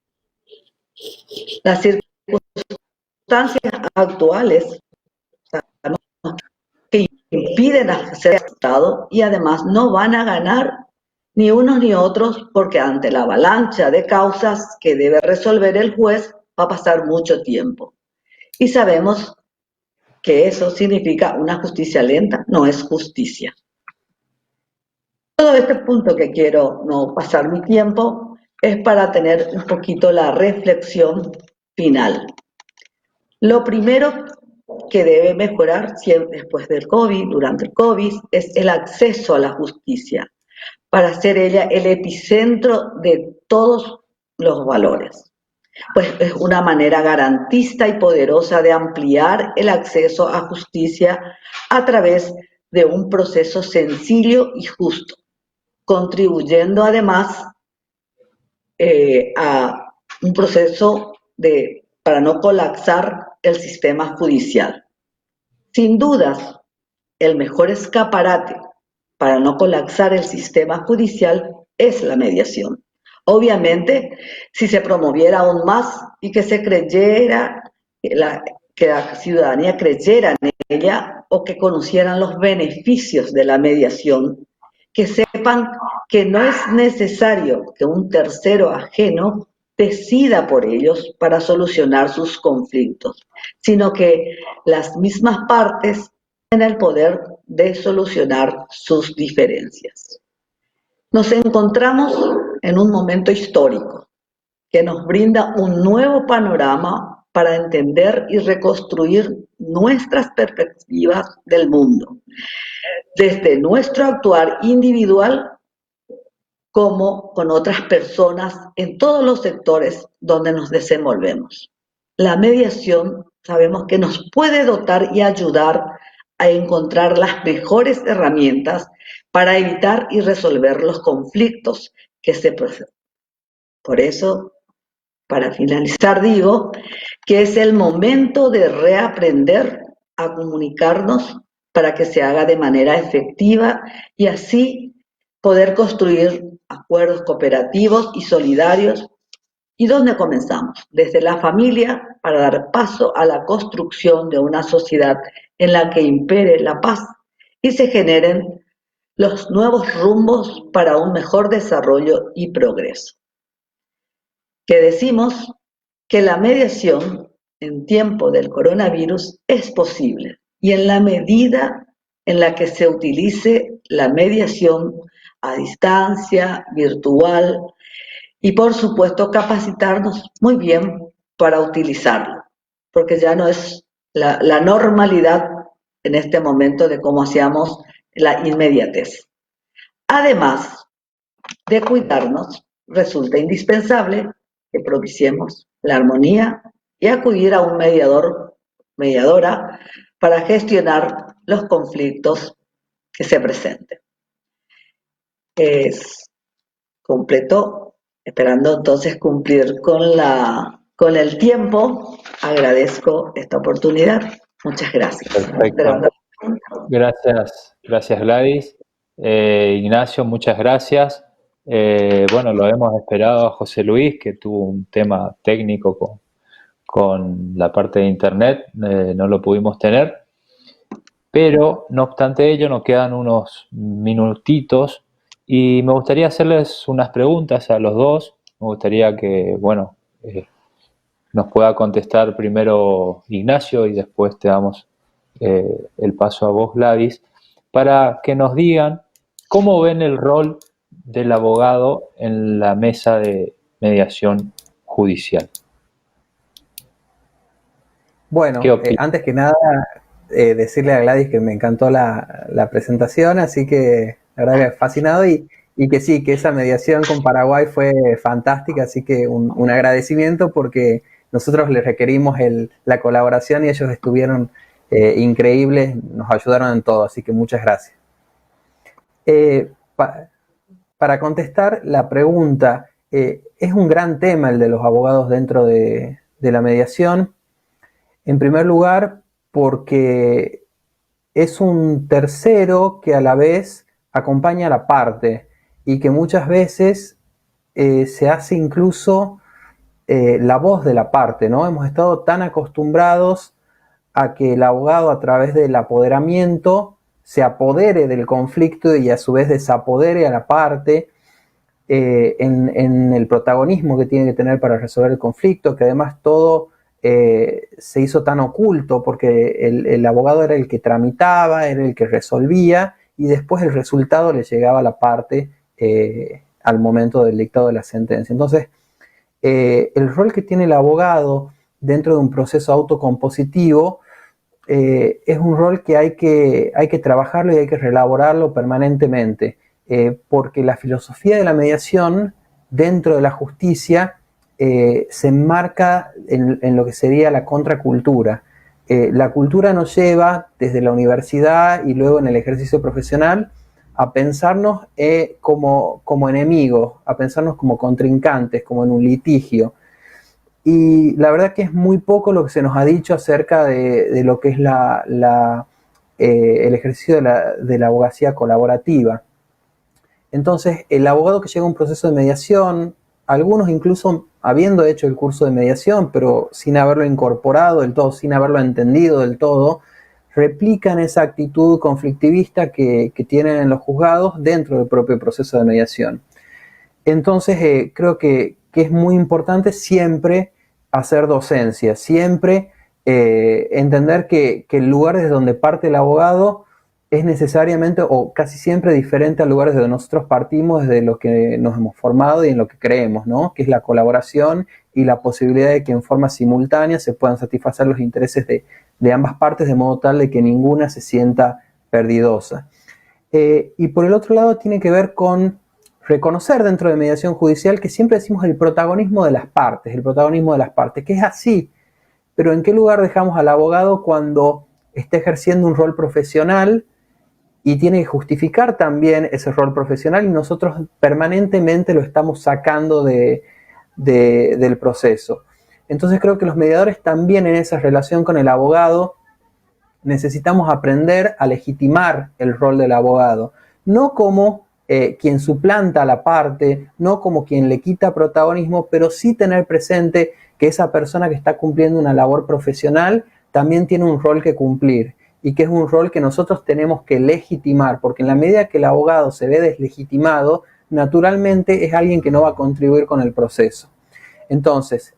Las circunstancias actuales que impiden ser aceptados y además no van a ganar ni unos ni otros porque ante la avalancha de causas que debe resolver el juez va a pasar mucho tiempo. Y sabemos que eso significa una justicia lenta, no es justicia. Todo este punto que quiero no pasar mi tiempo es para tener un poquito la reflexión final. Lo primero que debe mejorar siempre después del COVID, durante el COVID, es el acceso a la justicia, para ser ella el epicentro de todos los valores. Pues es una manera garantista y poderosa de ampliar el acceso a justicia a través de un proceso sencillo y justo, contribuyendo además a un proceso para no colapsar el sistema judicial. Sin dudas, el mejor escaparate para no colapsar el sistema judicial es la mediación. Obviamente, si se promoviera aún más y que se creyera, que la ciudadanía creyera en ella o que conocieran los beneficios de la mediación, que sepan que no es necesario que un tercero ajeno decida por ellos para solucionar sus conflictos, sino que las mismas partes tienen el poder de solucionar sus diferencias. Nos encontramos en un momento histórico que nos brinda un nuevo panorama para entender y reconstruir nuestras perspectivas del mundo, desde nuestro actuar individual como con otras personas en todos los sectores donde nos desenvolvemos. La mediación sabemos que nos puede dotar y ayudar a encontrar las mejores herramientas para evitar y resolver los conflictos que se presentan. Por eso, para finalizar, digo que es el momento de reaprender a comunicarnos para que se haga de manera efectiva y así poder construir acuerdos cooperativos y solidarios. ¿Y dónde comenzamos? Desde la familia, para dar paso a la construcción de una sociedad en la que impere la paz y se generen los nuevos rumbos para un mejor desarrollo y progreso. Que decimos que la mediación en tiempo del coronavirus es posible y en la medida en la que se utilice la mediación a distancia, virtual, y por supuesto capacitarnos muy bien para utilizarlo, porque ya no es la normalidad en este momento de cómo hacíamos la inmediatez. Además de cuidarnos, resulta indispensable que propiciemos la armonía y acudir a un mediador, mediadora, para gestionar los conflictos que se presenten. Es completo, esperando entonces cumplir con el tiempo. Agradezco esta oportunidad. Muchas gracias. Perfecto. Gracias Gladys. Ignacio, muchas gracias. Bueno, lo hemos esperado a José Luis, que tuvo un tema técnico con la parte de internet, no lo pudimos tener, pero no obstante ello nos quedan unos minutitos y me gustaría hacerles unas preguntas a los dos. Me gustaría que, bueno, nos pueda contestar primero Ignacio y después te damos el paso a vos, Gladys, para que nos digan cómo ven el rol del abogado en la mesa de mediación judicial. Bueno, antes que nada, decirle a Gladys que me encantó la presentación, así que la verdad que fascinado y que sí, que esa mediación con Paraguay fue fantástica, así que un agradecimiento porque nosotros les requerimos la colaboración y ellos estuvieron increíbles, nos ayudaron en todo, así que muchas gracias. Para contestar la pregunta, es un gran tema el de los abogados dentro de la mediación. En primer lugar, porque es un tercero que a la vez acompaña a la parte y que muchas veces se hace incluso la voz de la parte, ¿no? Hemos estado tan acostumbrados a que el abogado a través del apoderamiento se apodere del conflicto y a su vez desapodere a la parte en el protagonismo que tiene que tener para resolver el conflicto, que además todo se hizo tan oculto porque el abogado era el que tramitaba, era el que resolvía y después el resultado le llegaba a la parte al momento del dictado de la sentencia. Entonces, el rol que tiene el abogado dentro de un proceso autocompositivo es un rol que hay que trabajarlo y hay que reelaborarlo permanentemente, porque la filosofía de la mediación dentro de la justicia se enmarca en lo que sería la contracultura. La cultura nos lleva desde la universidad y luego en el ejercicio profesional a pensarnos como enemigos, a pensarnos como contrincantes, como en un litigio. Y la verdad que es muy poco lo que se nos ha dicho acerca de lo que es el ejercicio de la abogacía colaborativa. Entonces, el abogado que llega a un proceso de mediación, algunos incluso habiendo hecho el curso de mediación, pero sin haberlo incorporado del todo, sin haberlo entendido del todo, replican esa actitud conflictivista que tienen en los juzgados dentro del propio proceso de mediación. Entonces, creo que es muy importante siempre hacer docencia, siempre entender que el lugar desde donde parte el abogado es necesariamente o casi siempre diferente al lugar desde donde nosotros partimos, desde lo que nos hemos formado y en lo que creemos, ¿no? Que es la colaboración y la posibilidad de que en forma simultánea se puedan satisfacer los intereses de ambas partes de modo tal de que ninguna se sienta perdidosa. Y por el otro lado tiene que ver con reconocer dentro de mediación judicial que siempre decimos el protagonismo de las partes, que es así, pero ¿en qué lugar dejamos al abogado cuando está ejerciendo un rol profesional y tiene que justificar también ese rol profesional y nosotros permanentemente lo estamos sacando del proceso? Entonces creo que los mediadores también en esa relación con el abogado necesitamos aprender a legitimar el rol del abogado, no como quien suplanta a la parte, no como quien le quita protagonismo, pero sí tener presente que esa persona que está cumpliendo una labor profesional también tiene un rol que cumplir y que es un rol que nosotros tenemos que legitimar, porque en la medida que el abogado se ve deslegitimado, naturalmente es alguien que no va a contribuir con el proceso. Entonces,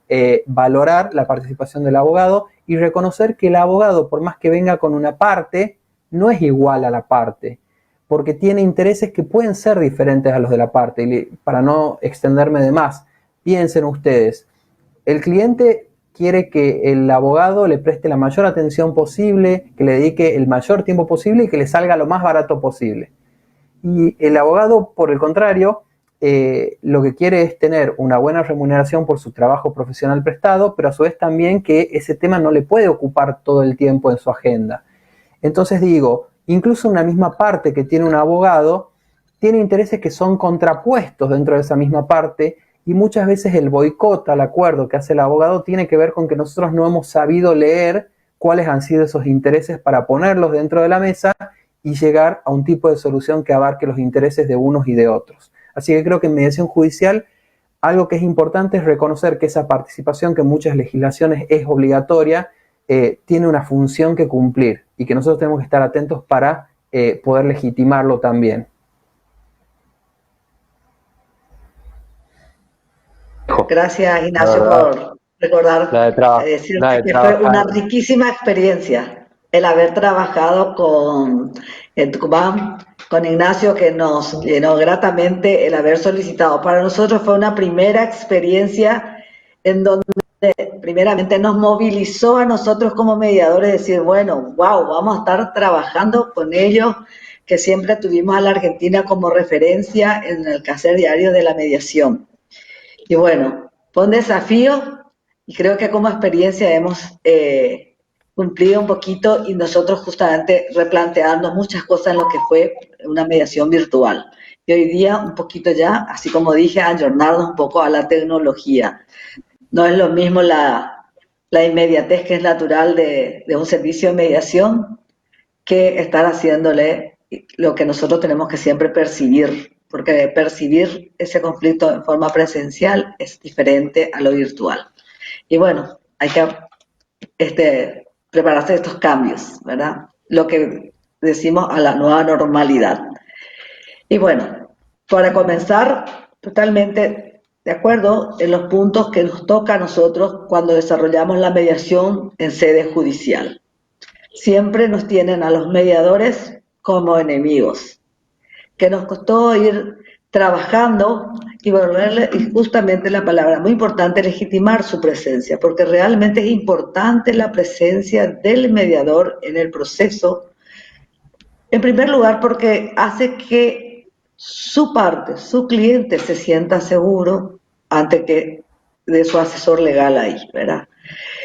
valorar la participación del abogado y reconocer que el abogado, por más que venga con una parte, no es igual a la parte, porque tiene intereses que pueden ser diferentes a los de la parte. Y para no extenderme de más, piensen ustedes, el cliente quiere que el abogado le preste la mayor atención posible, que le dedique el mayor tiempo posible y que le salga lo más barato posible. Y el abogado, por el contrario, lo que quiere es tener una buena remuneración por su trabajo profesional prestado, pero a su vez también que ese tema no le puede ocupar todo el tiempo en su agenda. Entonces digo, incluso una misma parte que tiene un abogado tiene intereses que son contrapuestos dentro de esa misma parte y muchas veces el boicot al acuerdo que hace el abogado tiene que ver con que nosotros no hemos sabido leer cuáles han sido esos intereses para ponerlos dentro de la mesa y llegar a un tipo de solución que abarque los intereses de unos y de otros. Así que creo que en mediación judicial algo que es importante es reconocer que esa participación, que en muchas legislaciones es obligatoria, tiene una función que cumplir y que nosotros tenemos que estar atentos para poder legitimarlo también. Gracias, Ignacio, por recordar, decirte que fue una riquísima experiencia el haber trabajado en Tucumán, con Ignacio, que nos llenó gratamente el haber solicitado. Para nosotros fue una primera experiencia en donde primeramente nos movilizó a nosotros como mediadores, decir, bueno, wow, vamos a estar trabajando con ellos, que siempre tuvimos a la Argentina como referencia en el quehacer diario de la mediación. Y bueno, fue un desafío y creo que como experiencia hemos cumplido un poquito y nosotros justamente replanteando muchas cosas en lo que fue una mediación virtual. Y hoy día un poquito ya, así como dije, ayornarnos un poco a la tecnología. No es lo mismo la inmediatez que es natural de un servicio de mediación que estar haciéndole lo que nosotros tenemos que siempre percibir, porque percibir ese conflicto en forma presencial es diferente a lo virtual. Y bueno, hay que prepararse estos cambios, ¿verdad? Lo que decimos a la nueva normalidad. Y bueno, para comenzar, totalmente de acuerdo en los puntos que nos toca a nosotros cuando desarrollamos la mediación en sede judicial. Siempre nos tienen a los mediadores como enemigos, que nos costó ir trabajando y volverle, y justamente la palabra muy importante, legitimar su presencia, porque realmente es importante la presencia del mediador en el proceso, en primer lugar porque hace que su parte, su cliente se sienta seguro ante que de su asesor legal ahí, ¿verdad?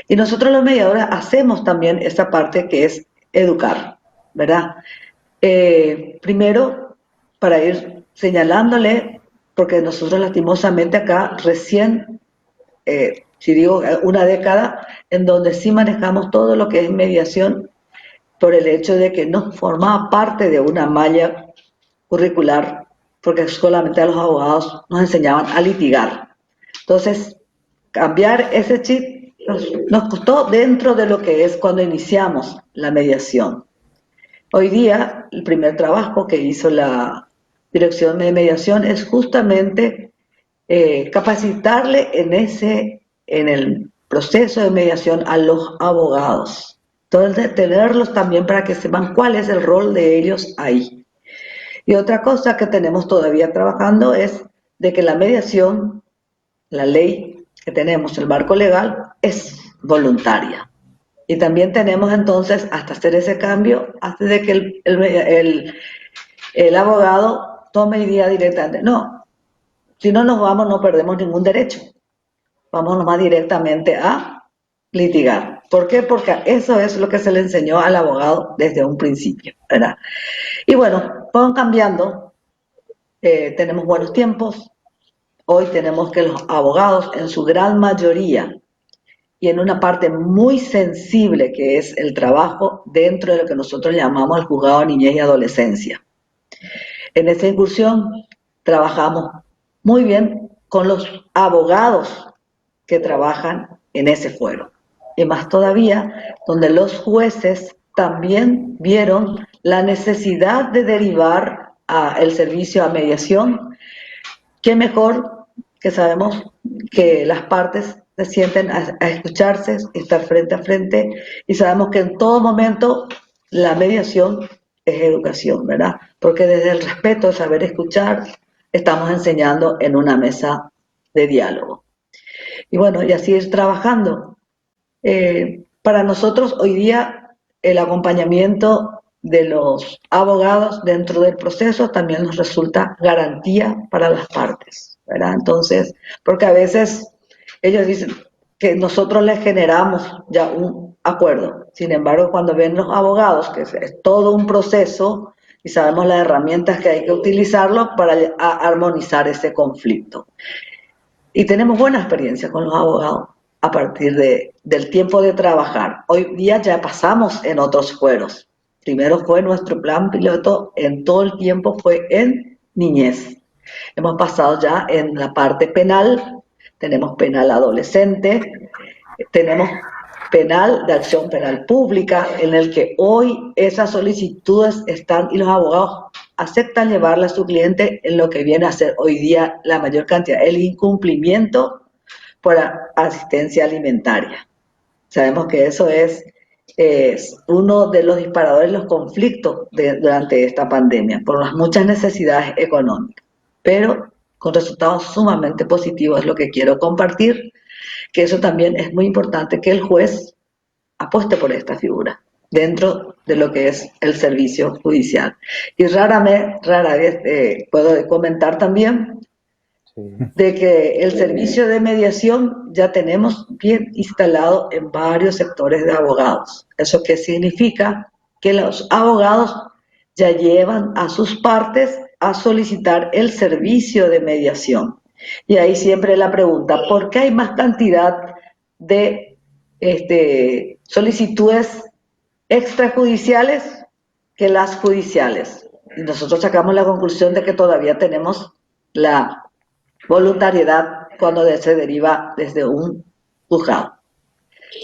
Y nosotros los mediadores hacemos también esa parte que es educar, ¿verdad? Primero, para ir señalándole, porque nosotros lastimosamente acá recién, si digo una década, en donde sí manejamos todo lo que es mediación por el hecho de que no formaba parte de una malla curricular, porque solamente a los abogados nos enseñaban a litigar. Entonces, cambiar ese chip nos costó dentro de lo que es cuando iniciamos la mediación. Hoy día, el primer trabajo que hizo la Dirección de Mediación es justamente capacitarle en el proceso de mediación a los abogados. Entonces, tenerlos también para que sepan cuál es el rol de ellos ahí. Y otra cosa que tenemos todavía trabajando es de que la mediación, la ley que tenemos, el marco legal, es voluntaria. Y también tenemos entonces, hasta hacer ese cambio, hasta de que el abogado tome y diga directamente, no, Si no nos vamos, no perdemos ningún derecho. Vamos más directamente a litigar. ¿Por qué? Porque eso es lo que se le enseñó al abogado desde un principio, ¿verdad? Y bueno, van cambiando, tenemos buenos tiempos. Hoy tenemos que los abogados, en su gran mayoría, y en una parte muy sensible que es el trabajo dentro de lo que nosotros llamamos el juzgado de niñez y adolescencia. En esta incursión trabajamos muy bien con los abogados que trabajan en ese fuero. Y más todavía, donde los jueces también vieron la necesidad de derivar el servicio a mediación. Qué mejor que sabemos que las partes se sienten a escucharse, estar frente a frente, y sabemos que en todo momento la mediación es educación, ¿verdad? Porque desde el respeto, el saber escuchar, estamos enseñando en una mesa de diálogo. Y bueno, y así es trabajando. Para nosotros hoy día el acompañamiento de los abogados dentro del proceso también nos resulta garantía para las partes, ¿verdad? Entonces, porque a veces ellos dicen que nosotros les generamos ya un acuerdo. Sin embargo, cuando ven los abogados, que es todo un proceso y sabemos las herramientas que hay que utilizarlo para armonizar ese conflicto. Y tenemos buena experiencia con los abogados a partir del tiempo de trabajar. Hoy día ya pasamos en otros fueros. Primero fue nuestro plan piloto, en todo el tiempo fue en niñez. Hemos pasado ya en la parte penal, tenemos penal adolescente, tenemos penal de acción penal pública, en el que hoy esas solicitudes están y los abogados aceptan llevarle a su cliente en lo que viene a ser hoy día la mayor cantidad, el incumplimiento por asistencia alimentaria. Sabemos que eso es uno de los disparadores de los conflictos durante esta pandemia, por las muchas necesidades económicas, pero con resultados sumamente positivos es lo que quiero compartir, que eso también es muy importante, que el juez apueste por esta figura dentro de lo que es el servicio judicial. Y rara vez puedo comentar también de que el servicio de mediación ya tenemos bien instalado en varios sectores de abogados. ¿Eso qué significa? Que los abogados ya llevan a sus partes a solicitar el servicio de mediación. Y ahí siempre la pregunta, ¿por qué hay más cantidad de solicitudes extrajudiciales que las judiciales? Y nosotros sacamos la conclusión de que todavía tenemos la voluntariedad cuando se deriva desde un juzgado.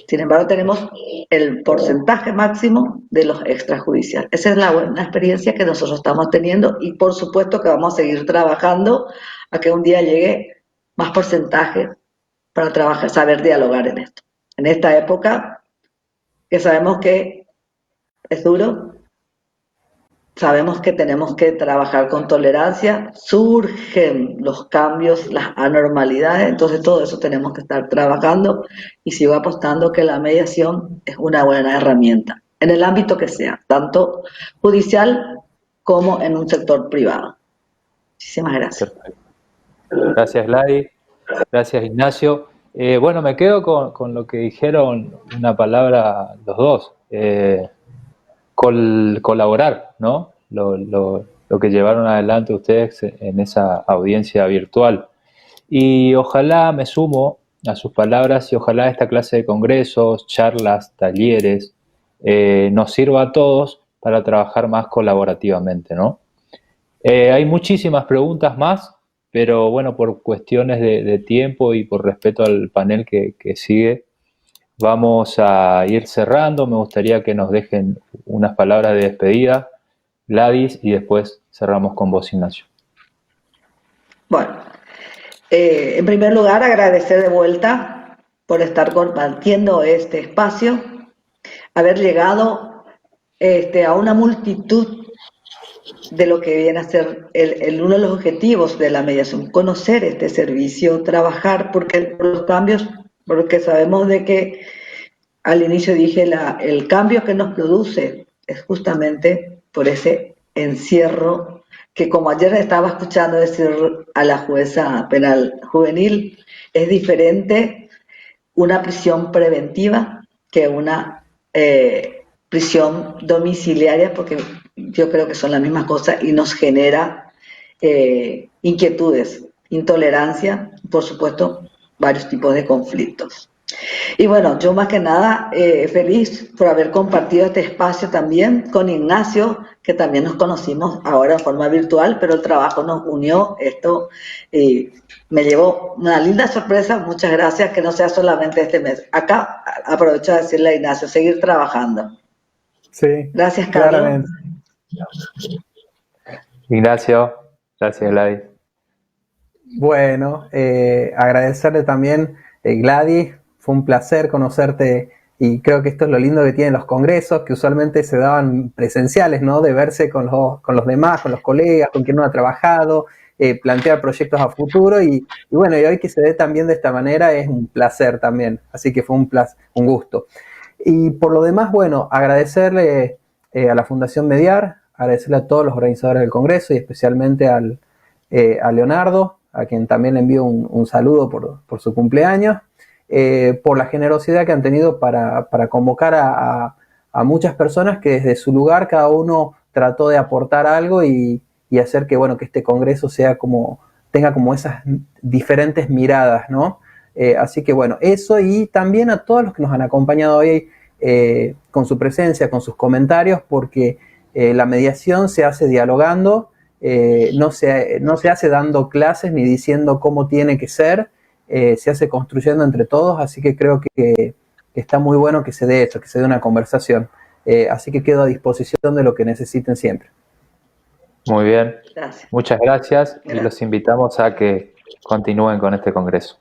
Sin embargo, tenemos el porcentaje máximo de los extrajudiciales. Esa es la buena experiencia que nosotros estamos teniendo y por supuesto que vamos a seguir trabajando a que un día llegue más porcentaje para trabajar, saber dialogar en esto. En esta época, que sabemos que es duro, sabemos que tenemos que trabajar con tolerancia, surgen los cambios, las anormalidades, entonces todo eso tenemos que estar trabajando y sigo apostando que la mediación es una buena herramienta, en el ámbito que sea, tanto judicial como en un sector privado. Muchísimas gracias. Perfecto. Gracias, Gladys. Gracias, Ignacio. Bueno, me quedo con lo que dijeron una palabra los dos. Colaborar, ¿no? Lo que llevaron adelante ustedes en esa audiencia virtual. Y ojalá me sumo a sus palabras y ojalá esta clase de congresos, charlas, talleres, nos sirva a todos para trabajar más colaborativamente, ¿no? Hay muchísimas preguntas más, pero bueno, por cuestiones de tiempo y por respeto al panel que sigue, vamos a ir cerrando. Me gustaría que nos dejen unas palabras de despedida, Gladys, y después cerramos con vos, Ignacio. Bueno, en primer lugar, agradecer de vuelta por estar compartiendo este espacio, haber llegado a una multitud de lo que viene a ser uno de los objetivos de la mediación, conocer este servicio, trabajar por los cambios, porque sabemos de que al inicio dije el cambio que nos produce es justamente por ese encierro que como ayer estaba escuchando decir a la jueza penal juvenil, es diferente una prisión preventiva que una prisión domiciliaria, porque yo creo que son la misma cosa y nos genera inquietudes, intolerancia, por supuesto, varios tipos de conflictos. Y bueno, yo más que nada feliz por haber compartido este espacio también con Ignacio, que también nos conocimos ahora de forma virtual, pero el trabajo nos unió. Esto me llevó una linda sorpresa. Muchas gracias, que no sea solamente este mes. Acá aprovecho de decirle a Ignacio, seguir trabajando. Sí, Gracias, Carlos. claramente. Ignacio, gracias, Gladys. Bueno, agradecerle también, Gladys, fue un placer conocerte y creo que esto es lo lindo que tienen los congresos, que usualmente se daban presenciales, ¿no? De verse con los demás, con los colegas, con quien uno ha trabajado, plantear proyectos a futuro y bueno, y hoy que se dé también de esta manera es un placer también, así que fue un gusto. Y por lo demás, bueno, agradecerle a la Fundación Mediar, agradecerle a todos los organizadores del congreso y especialmente a Leonardo, a quien también le envío un saludo por su cumpleaños, por la generosidad que han tenido para convocar a muchas personas que desde su lugar cada uno trató de aportar algo y hacer que, bueno, que este congreso tenga como esas diferentes miradas, ¿no? Así que bueno, eso, y también a todos los que nos han acompañado hoy con su presencia, con sus comentarios, porque la mediación se hace dialogando, no se hace dando clases ni diciendo cómo tiene que ser, se hace construyendo entre todos, así que creo que está muy bueno que se dé esto, que se dé una conversación. Así que quedo a disposición de lo que necesiten siempre. Muy bien. Gracias. Muchas gracias y los invitamos a que continúen con este congreso.